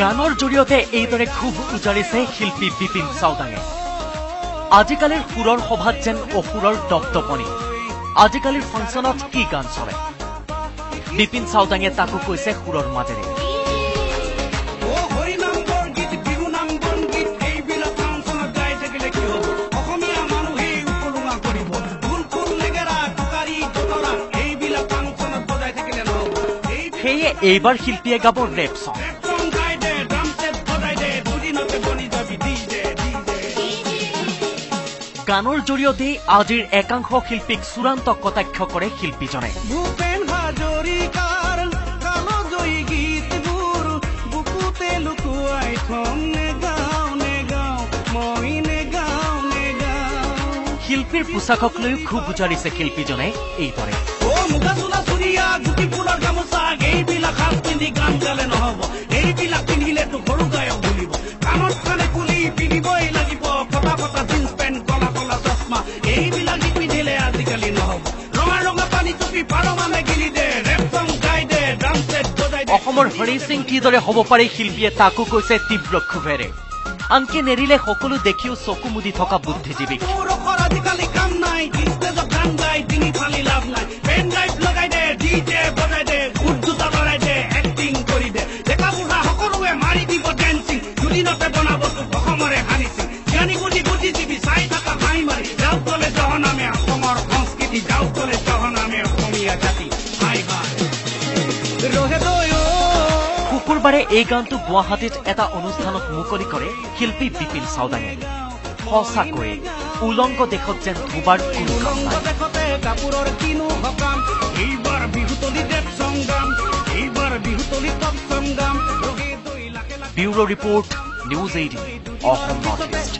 গানৰ জৰিয়তে এইদৰে খুব উজাৰিছে শিল্পী বিপিন চাওদাঙে। আজিকালিৰ সুৰৰ সভাত যেন অসুৰৰ দপদপনি। আজিকালিৰ ফাংচনত কি গান চলে? বিপিন চাওদাঙে তাকো কৈছে সুৰৰ মাজেৰে। সেয়ে এইবাৰ শিল্পীয়ে গাব ৰেপ সং। গানৰ জৰিয়তে আজিৰ একাংশ শিল্পীক চূড়ান্ত কটাক্ষ কৰে শিল্পীজনে। শিল্পীৰ পোছাকক লৈও খুব উজাৰিছে শিল্পীজনে এইদৰে। অসমৰ হৰি সিং কিদৰে হ'ব পাৰে শিল্পীয়ে তাকো কৈছে তীব্ৰ ক্ষোভেৰে। আনকি নেৰিলে সকলো দেখিও চকু মুদি থকা বুদ্ধিজীৱীক। শুকুৰবাৰে এই গানটো গুৱাহাটীত এটা অনুষ্ঠানত মুকলি কৰে শিল্পী বিপিন চাওদাঙে। সঁচাকৈয়ে উলংগ দেশত যেন ধুবাৰ কোনো কাম নাই। Bureau report, news 18 Assam north east.